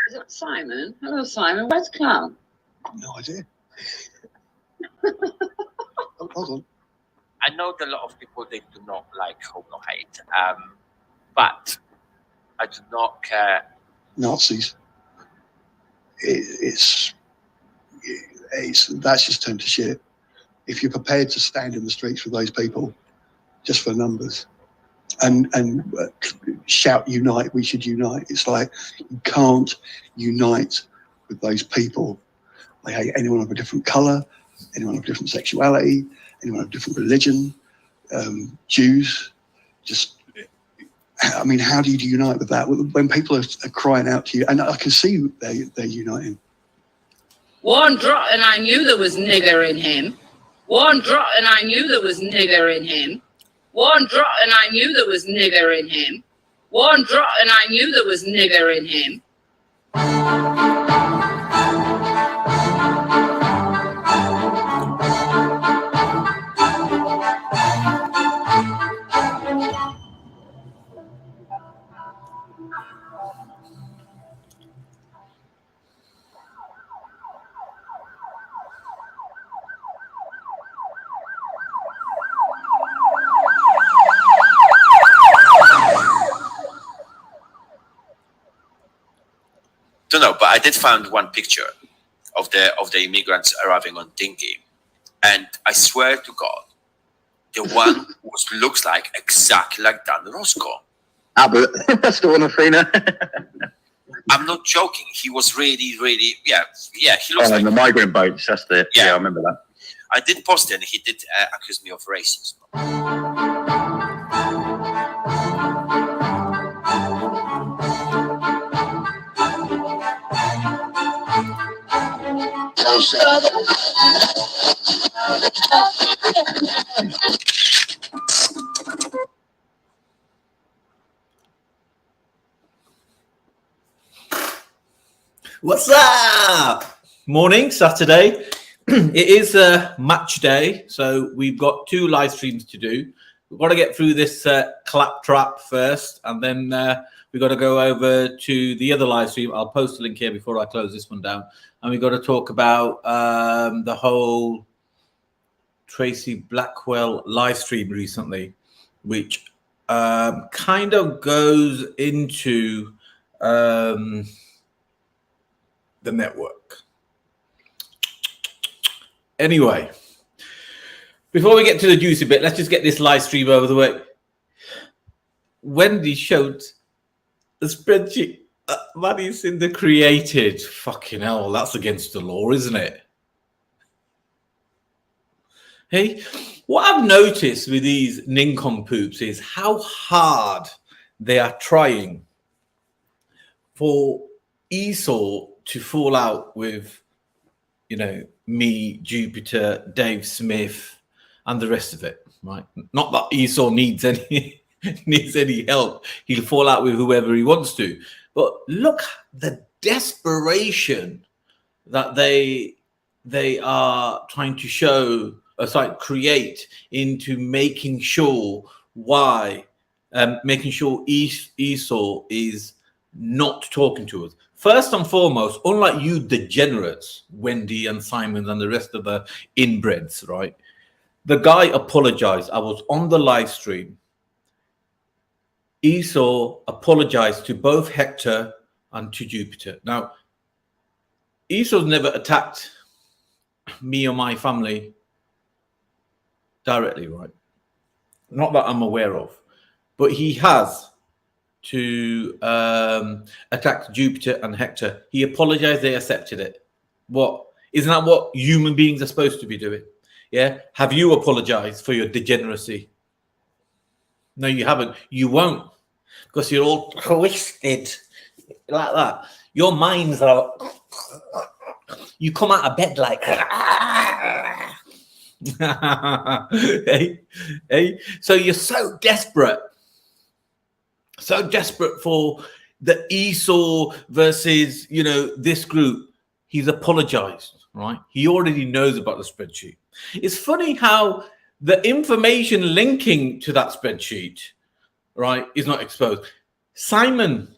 Is it Simon? Hello, Simon. Where's Clown? No idea. Hold on. I know that a lot of people, they do not like homo hate, but I do not care. Nazis. It's that's just turned to shit. If you're prepared to stand in the streets with those people, just for numbers, and shout unite, we should unite. It's like you can't unite with those people. They hate anyone of a different colour, anyone of a different sexuality, anyone of a different religion, Jews. Just, I mean, how do you unite with that when people are crying out to you? And I can see they're uniting. One drop and I knew there was nigger in him. One drop and I knew there was nigger in him. One drop and I knew there was nigger in him. One drop and I knew there was nigger in him. Don't know, but I did find one picture of the immigrants arriving on dinghy, and I swear to God, the one looks like exactly like Dan Roscoe. Abbott, that's the one I've seen. I'm not joking. He was really, yeah. He looks like the migrant boats. That's the yeah. I remember that. I did post it, and he did accuse me of racism. What's up? Morning, Saturday. it is a match day, so we've got 2 live streams to do. We've got to get through this claptrap first, and then we've got to go over to the other live stream. I'll post a link here before I close this one down. And we've got to talk about the whole Tracy Blackwell live stream recently, which kind of goes into the network. Anyway, before we get to the juicy bit, let's just get this live stream over the way. Wendy showed the spreadsheet Money Cinder created. Fucking hell, that's against the law, isn't it? Hey, what I've noticed with these nincompoops is how hard they are trying for Esau to fall out with, you know, me, Jupiter, Dave Smith, and the rest of it, right? Not that Esau needs any help. He'll fall out with whoever he wants to. But look, the desperation that they are trying to show, create into making sure Esau is not talking to us. First and foremost, unlike you degenerates, Wendy and Simon and the rest of the inbreds, right? The guy apologized. I was on the live stream. Esau apologized to both Hector and to Jupiter. Now, Esau's never attacked me or my family directly, right? Not that I'm aware of, but he has to attack Jupiter and Hector. He apologized, they accepted it. What? Isn't that what human beings are supposed to be doing? Yeah? Have you apologized for your degeneracy? No, you haven't. You won't, because you're all twisted like that. Your minds are, you come out of bed like, hey, so you're so desperate for the Esau versus, you know, this group. He's apologized, right? He already knows about the spreadsheet. It's funny how the information linking to that spreadsheet, right, is not exposed. Simon,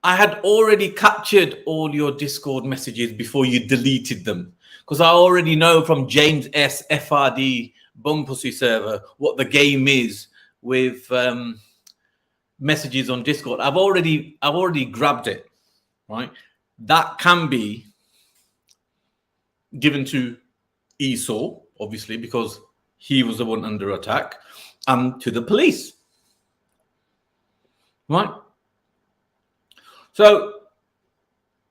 I had already captured all your Discord messages before you deleted them, because I already know from James S. FRD Bumpussy server what the game is with messages on Discord. I've already grabbed it, right? That can be given to Esau, obviously, because he was the one under attack, and to the police, right? So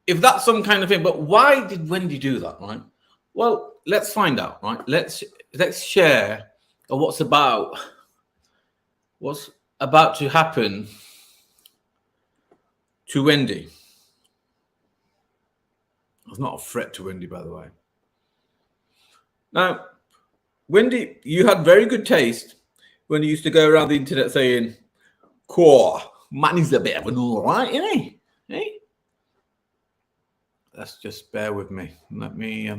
if that's some kind of thing, but why did Wendy do that, right? Well, let's find out, right? Let's share what's about to happen to Wendy. It's not a threat to Wendy, by the way. Now, Wendy, you had very good taste when you used to go around the internet saying, "Core, Manny's a bit of an all right, isn't he?" Hey? Let's just bear with me. Let me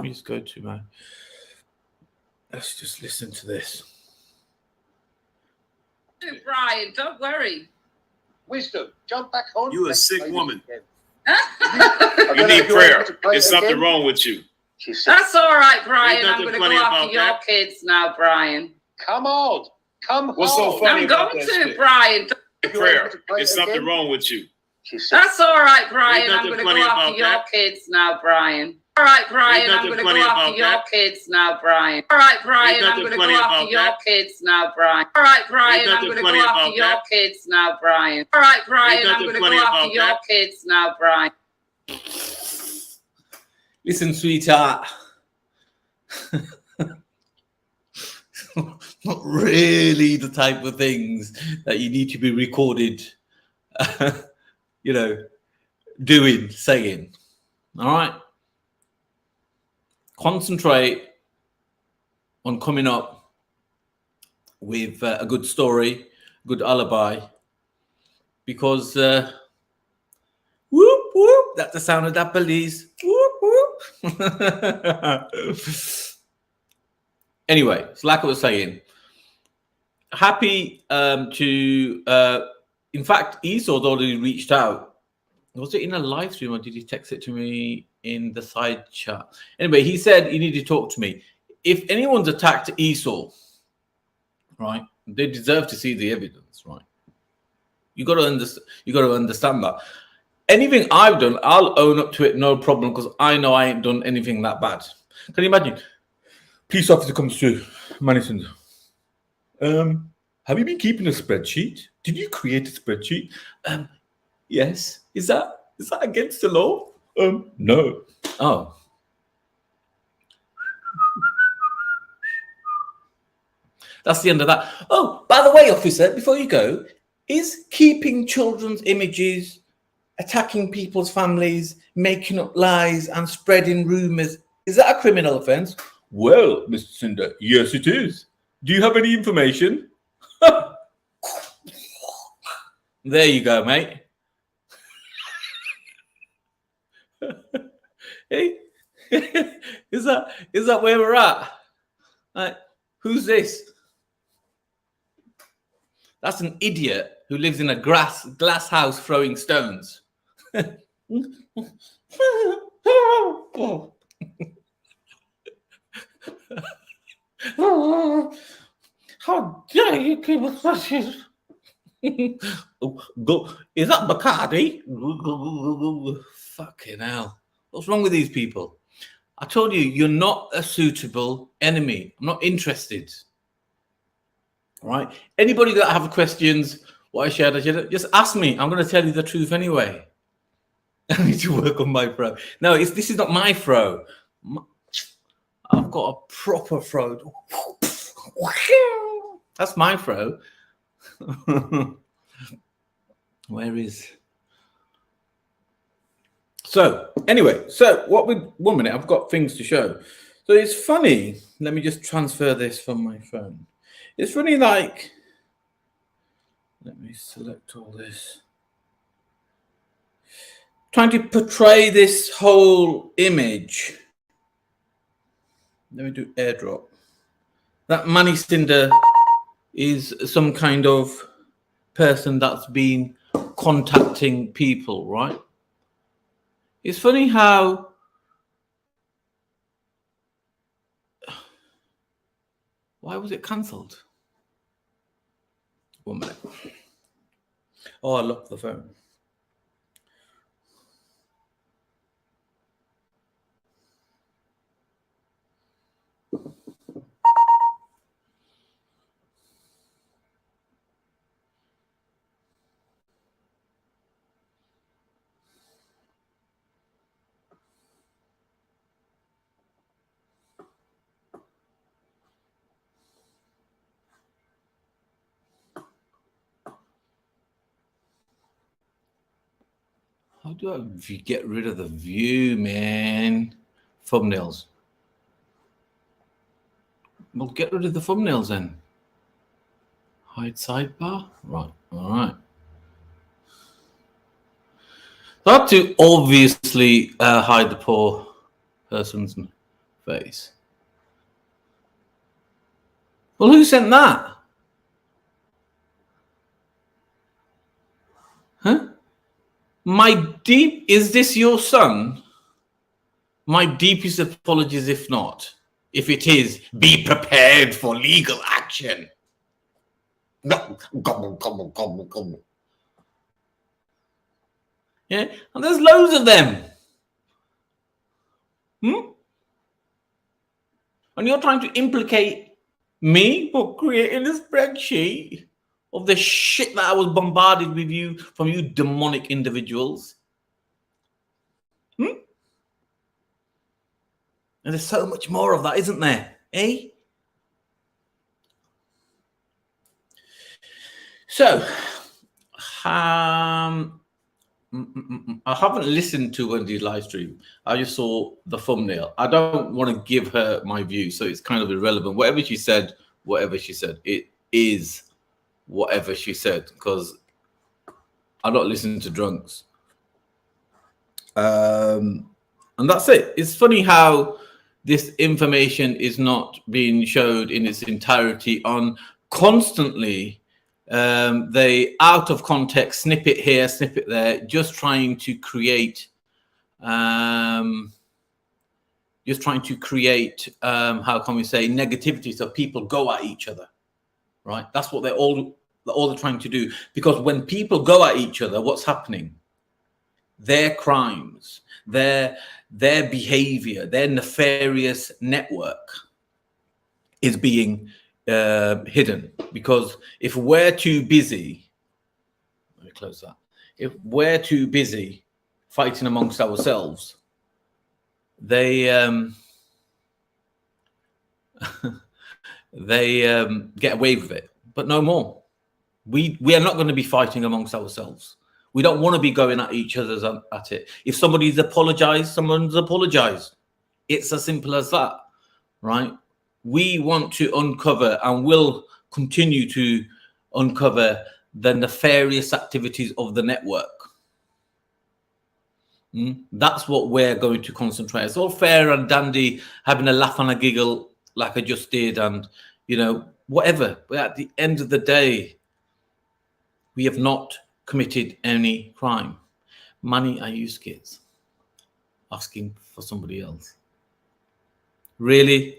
just go to my. Let's just listen to this. Brian, don't worry. Wisdom, jump back on. You a sick woman. You You need prayer. There's something wrong with you. That's all right, Brian. Ain't I'm nothing going to funny go after about your that. kids now, Brian. Come on. Come What's so on. funny I'm about going that to, shit? Brian. Prayer. There's something wrong with you. That's all right, Brian. Ain't I'm nothing going to funny go after about your that. kids now, Brian. All right, Brian. Ain't I'm nothing going to go funny after about your that. kids now, Brian. All right, Brian. Ain't I'm nothing going to go funny after about your that. kids now, Brian. All right, Brian. Ain't I'm nothing going to funny go after about your that. kids now, Brian. All right, Brian. Ain't I'm nothing going to go funny after about your that. kids now, Brian. Listen, sweetheart. Not really the type of things that you need to be recorded, you know, saying. All right. Concentrate on coming up with a good story, good alibi, because whoop, whoop, that's the sound of that police. Whoop, Anyway, it's like I was saying. Happy to. In fact, Esau's already reached out. Was it in a live stream or did he text it to me in the side chat? Anyway, he said he needed to talk to me. If anyone's attacked Esau, right, they deserve to see the evidence, right? You got to understand. You got to understand that. Anything I've done, I'll own up to it, no problem, because I know I ain't done anything that bad. Can you imagine? Police officer comes through, Madison. Have you been keeping a spreadsheet? Did you create a spreadsheet? Yes. Is that against the law? No. Oh. That's the end of that. Oh, by the way, officer, before you go, is keeping children's images, attacking people's families, making up lies and spreading rumors, is that a criminal offense? Well, Mr. Cinder, yes, it is. Do you have any information? There you go, mate. Hey, is that where we're at? Who's this? That's an idiot who lives in a glass house throwing stones. How dare you keep a spreadsheet? Go. Is that Bacardi? Fucking hell. What's wrong with these people? I told you, you're not a suitable enemy. I'm not interested. All right? Anybody that have questions, what I shared, just ask me. I'm going to tell you the truth anyway. I need to work on my fro. No, this is not my fro. I've got a proper fro. That's my fro. Where is? So anyway, what we 1 minute, I've got things to show. So it's funny. Let me just transfer this from my phone. It's funny, like, let me select all this. Trying to portray this whole image. Let me do airdrop. That Manny Cinder is some kind of person that's been contacting people, right? It's funny how why was it cancelled? 1 minute. Oh, I locked the phone. How do I get rid of the view, man? Thumbnails. Well, get rid of the thumbnails then. Hide sidebar. Right. All right. I have to obviously hide the poor person's face. Well, who sent that? Huh? Is this your son? My deepest apologies if not. If it is, be prepared for legal action. Gobble. Yeah, and there's loads of them. And you're trying to implicate me for creating a spreadsheet of the shit that I was bombarded with from you demonic individuals. And there's so much more of that, isn't there? Eh? So, I haven't listened to Wendy's live stream. I just saw the thumbnail. I don't want to give her my view, so it's kind of irrelevant. Whatever she said, it is whatever she said, because I'm not listening to drunks. And And that's it. It's funny how this information is not being showed in its entirety on constantly. They out of context, snippet here, snippet there, just trying to create how can we say, negativity, so people go at each other, right? That's what they're trying to do. Because when people go at each other, what's happening? Their crimes, their behavior, their nefarious network is being hidden. Because if we're too busy, let me close that. If we're too busy fighting amongst ourselves, they get away with it, but no more. We are not going to be fighting amongst ourselves. We don't want to be going at each other's at it. If somebody's apologized, someone's apologized. It's as simple as that, right? We want to uncover and will continue to uncover the nefarious activities of the network. That's what we're going to concentrate. It's all fair and dandy having a laugh and a giggle like I just did, and whatever. But at the end of the day, we have not committed any crime. Money, are you kids asking for somebody else? Really?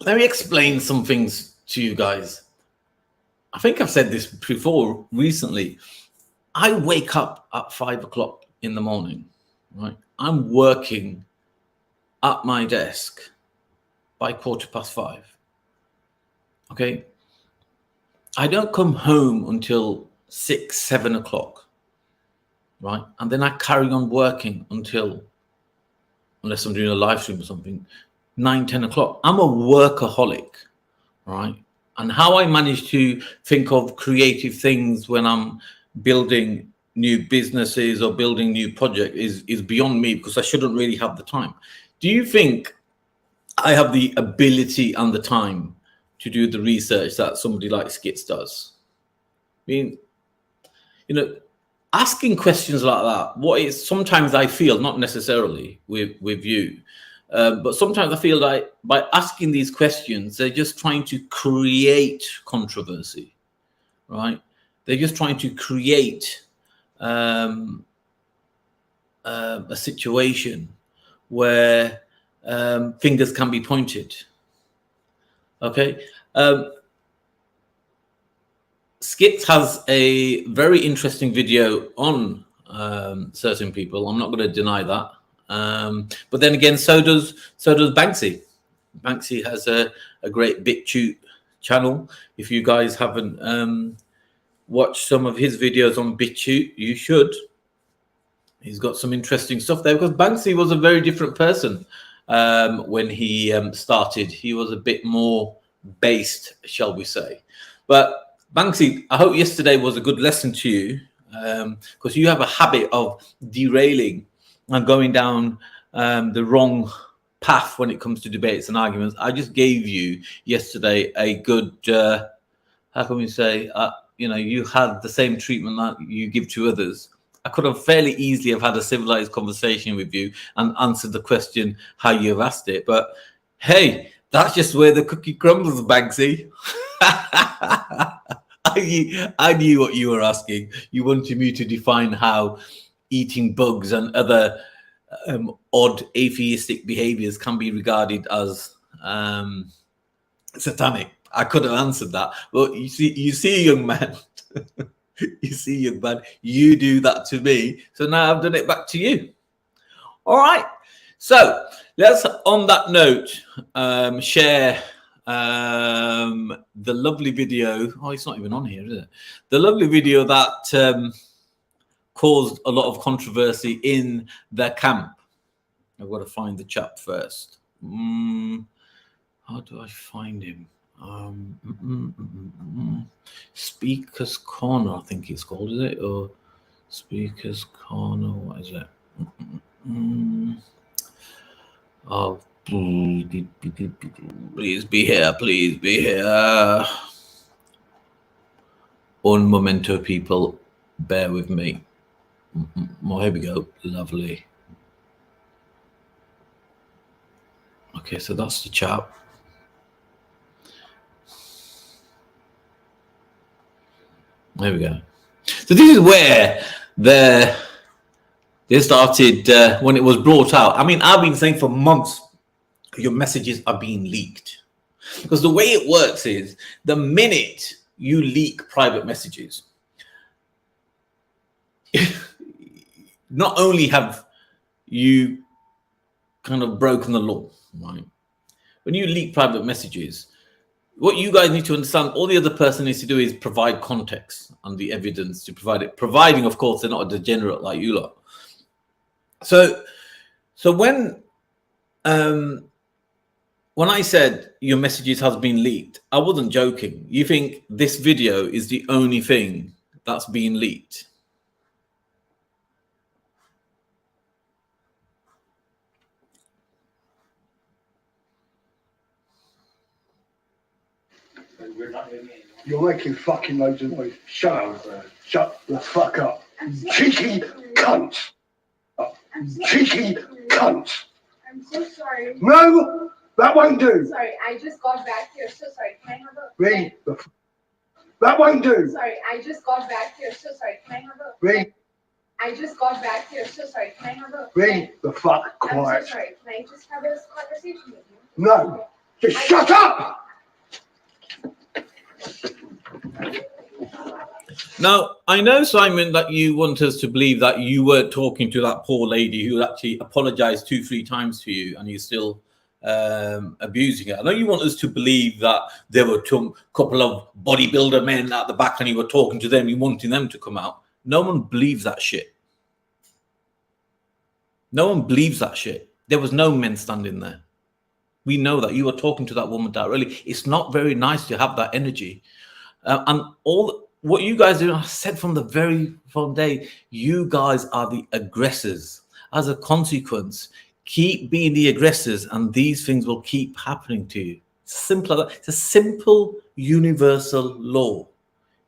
Let me explain some things to you guys. I think I've said this before recently. I wake up at 5 o'clock in the morning, right? I'm working at my desk by 5:15. Okay? I don't come home until 6, 7 o'clock, right? And then I carry on working until, unless I'm doing a live stream or something, 9, 10 o'clock. I'm a workaholic, right? And how I manage to think of creative things when I'm building new businesses or building new projects is beyond me, because I shouldn't really have the time. Do you think I have the ability and the time to do the research that somebody like Skits does? I mean, asking questions like that, sometimes I feel, not necessarily with you, but sometimes I feel like by asking these questions, they're just trying to create controversy, right? They're just trying to create a situation where fingers can be pointed. Okay. Skits has a very interesting video on certain people. I'm not going to deny that. But then again, so does Banksy. Banksy has a great BitChute channel. If you guys haven't watched some of his videos on BitChute, you should. He's got some interesting stuff there, because Banksy was a very different person when he started. He was a bit more based, shall we say. But Banksy, I hope yesterday was a good lesson to you, because you have a habit of derailing and going down the wrong path when it comes to debates and arguments. I just gave you yesterday a good, how can we say, you had the same treatment that you give to others. I could have fairly easily have had a civilized conversation with you and answered the question how you've asked it. But hey, that's just where the cookie crumbles, Banksy. I knew what you were asking. You wanted me to define how eating bugs and other odd atheistic behaviors can be regarded as satanic. I could have answered that. But you see, young man, you do that to me. So now I've done it back to you. All right. So let's, on that note, share the lovely video. Oh, it's not even on here, is it? The lovely video that caused a lot of controversy in the camp. I've got to find the chap first. How do I find him? Speaker's Corner, I think it's called, is it? Or Speaker's Corner, what is it? Oh, please be here, please be here. Un momento, people, bear with me. Oh, here we go. Lovely. Okay, so that's the chat. There we go. So this is where they started when it was brought out. I mean, I've been saying for months, your messages are being leaked. Because the way it works is the minute you leak private messages, not only have you kind of broken the law, right? When you leak private messages, what you guys need to understand, all the other person needs to do is provide context and the evidence to provide it, providing, of course, they're not a degenerate like you lot. So when I said your messages has been leaked, I wasn't joking. You think this video is the only thing that's been leaked? You're making fucking loads of noise. Shut up. Shut the fuck up. Cheeky cunt. Cheeky cunt. I'm so sorry. No, that won't do. Sorry, I just got back here. So sorry. Can I have a... Read. That won't do. Sorry, I just got back here. So sorry. Can I have a... Read. I just got back here. So sorry. Can I have a... Read the fuck quiet. I'm so sorry. Can I just have a conversation with you? No. Just shut up. Now, I know, Simon, that you want us to believe that you were talking to that poor lady who actually apologized 2-3 times to you and you're still abusing her. I know you want us to believe that there were a couple of bodybuilder men at the back and you were talking to them, you wanting them to come out. No one believes that shit. No one believes that shit. There was no men standing there. We know that you were talking to that woman directly. It's not very nice to have that energy. And all what you guys do, I said from the very first day, you guys are the aggressors. As a consequence, keep being the aggressors and these things will keep happening to you. Simple as that. It's a simple universal law.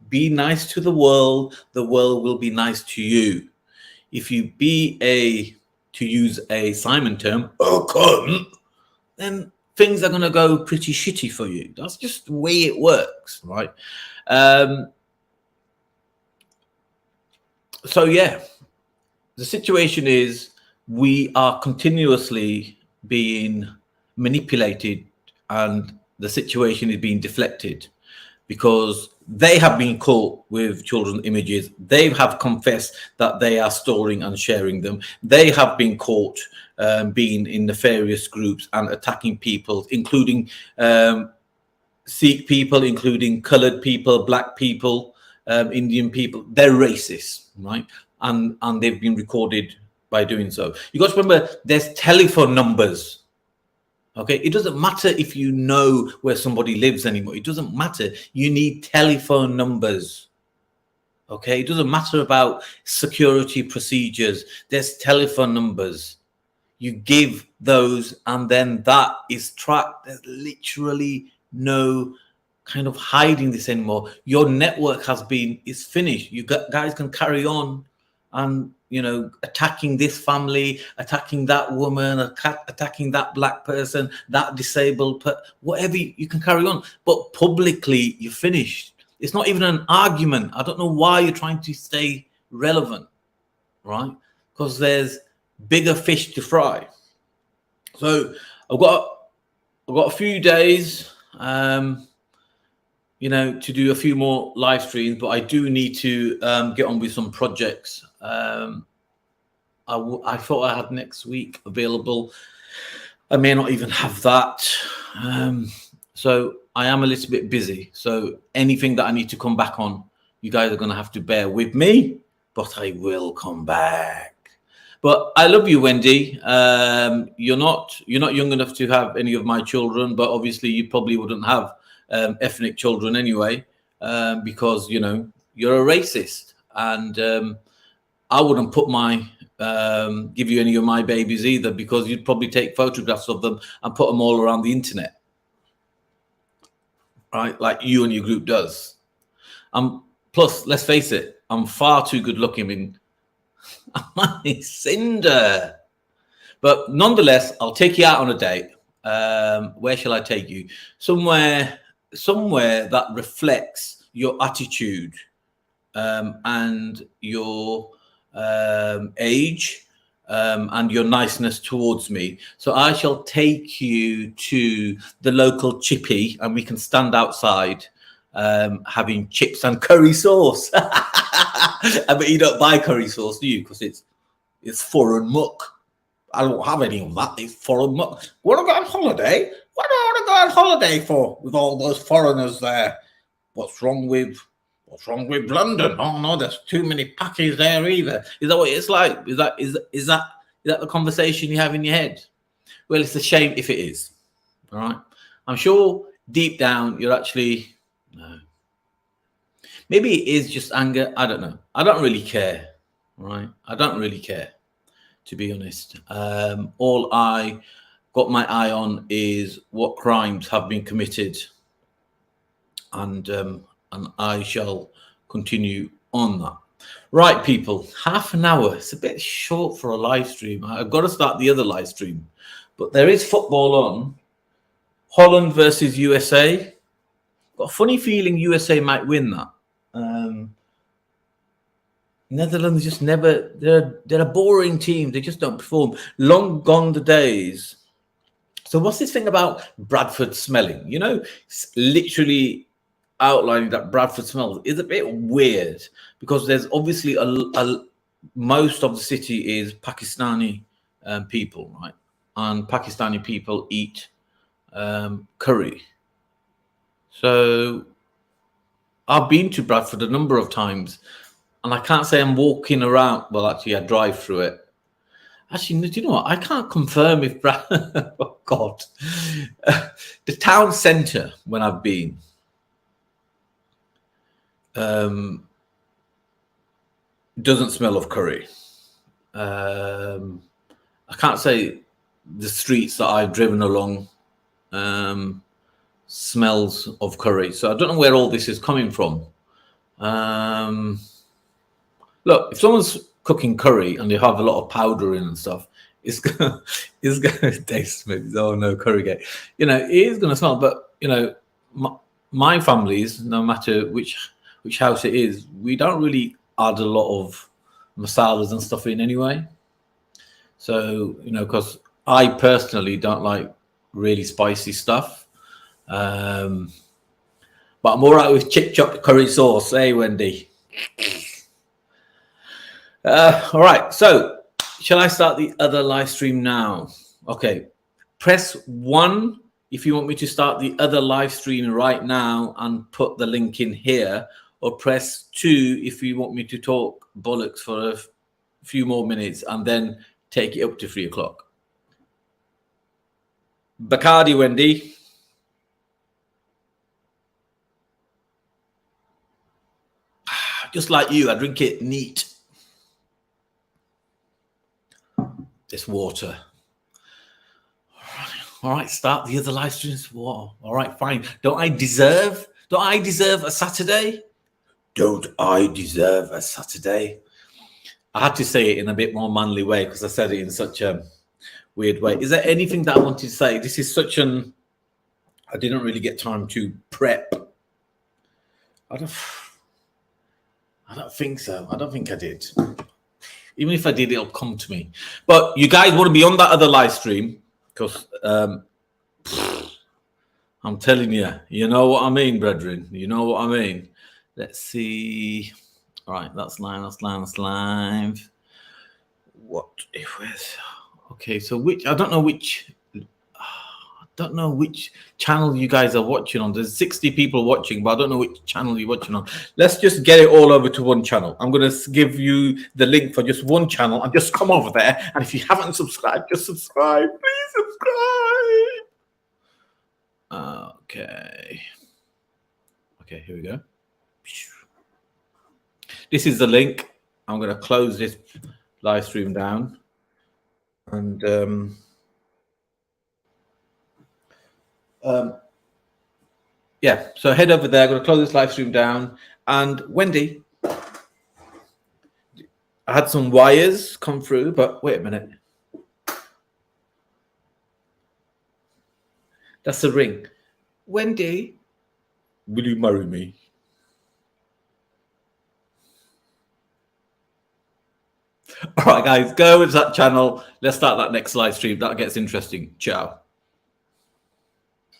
Be nice to the world will be nice to you. If you be to use a Simon term, a cunt, then things are going to go pretty shitty for you. That's just the way it works, right? So yeah, the situation is we are continuously being manipulated and the situation is being deflected because they have been caught with children's images. They have confessed that they are storing and sharing them. They have been caught being in nefarious groups and attacking people, including Sikh people, including colored people, black people, Indian people. They're racist, right? And they've been recorded by doing so. You got to remember, there's telephone numbers. Okay, it doesn't matter if you know where somebody lives anymore. It doesn't matter. You need telephone numbers. Okay, it doesn't matter about security procedures. There's telephone numbers. You give those, and then that is tracked. There's literally no kind of hiding this anymore. Your network is finished. You guys can carry on and, you know, attacking this family, attacking that woman, attacking that black person, that disabled, whatever, you can carry on. But publicly, you're finished. It's not even an argument. I don't know why you're trying to stay relevant, right? Because there's bigger fish to fry. So I've got a few days, you know, to do a few more live streams, but I do need to get on with some projects. I thought I had next week available. I may not even have that. So I am a little bit busy. So anything that I need to come back on, you guys are going to have to bear with me, but I will come back. But I love you, Wendy. You're not young enough to have any of my children, but obviously you probably wouldn't have ethnic children anyway, because, you know, you're a racist, and I wouldn't give you any of my babies either, because you'd probably take photographs of them and put them all around the internet, right? Like you and your group does. Plus, let's face it, I'm far too good looking. I'm a cinder. But nonetheless, I'll take you out on a date. Where shall I take you? Somewhere that reflects your attitude and your age and your niceness towards me. So I shall take you to the local chippy, and we can stand outside having chips and curry sauce. I bet you don't buy curry sauce, do you? Because it's foreign muck. I don't have any of that. It's foreign muck. Want to go on holiday? What do I want to go on holiday for with all those foreigners there? What's wrong with London? Oh no, there's too many packies there either. Is that what it's like? Is that the conversation you have in your head? Well, it's a shame if it is. All right. I'm sure deep down you're actually no. Maybe it is just anger. I don't know. I don't really care. All right. I don't really care, to be honest. All I got my eye on is what crimes have been committed, and I shall continue on that. Right, people, half an hour. It's a bit short for a live stream. I've got to start the other live stream, but there is football on. Holland versus USA. Got a funny feeling USA might win that. Netherlands just never. They're a boring team. They just don't perform. Long gone the days. So what's this thing about Bradford smelling? You know, it's literally outlining that Bradford smells is a bit weird because there's obviously most of the city is Pakistani people, right? And Pakistani people eat curry. So I've been to Bradford a number of times, and I can't say I'm walking around. Well, actually, I drive through it. Actually, do you know what? I can't confirm if oh God, the town centre when I've been. Doesn't smell of curry. I can't say the streets that I've driven along smells of curry. So I don't know where all this is coming from. Look, if someone's cooking curry and they have a lot of powder in and stuff, it's gonna taste. Oh no, curry gate. You know, it is gonna smell. But you know, my families, no matter which house it is, we don't really add a lot of masalas and stuff in anyway. So, you know, because I personally don't like really spicy stuff. But I'm all right with chip chop curry sauce. Hey, Wendy. All right. So shall I start the other live stream now? Okay. Press 1 if you want me to start the other live stream right now and put the link in here, or press 2 if you want me to talk bollocks for a few more minutes and then take it up to 3 o'clock. Bacardi, Wendy. Just like you, I drink it neat. This water. All right, start the other live streams. Wow. All right, fine. Don't I deserve a Saturday? Don't I deserve a Saturday? I had to say it in a bit more manly way because I said it in such a weird way. Is there anything that I wanted to say? This is such I didn't really get time to prep. I don't think so. I don't think I did. Even if I did, it'll come to me. But you guys want to be on that other live stream because I'm telling you, you know what I mean, brethren. You know what I mean. Let's see. All right, that's live. What if it's okay? So I don't know which channel you guys are watching on. There's 60 people watching, but I don't know which channel you're watching on. Let's just get it all over to one channel. I'm going to give you the link for just one channel and just come over there. And if you haven't subscribed, just subscribe. Please subscribe. Okay, here we go. This is the link. I'm going to close this live stream down. And yeah, so head over there. I'm going to close this live stream down. And Wendy, I had some wires come through, but wait a minute. That's the ring. Wendy, will you marry me? All right, guys, go with that channel. Let's start that next live stream. That gets interesting. Ciao.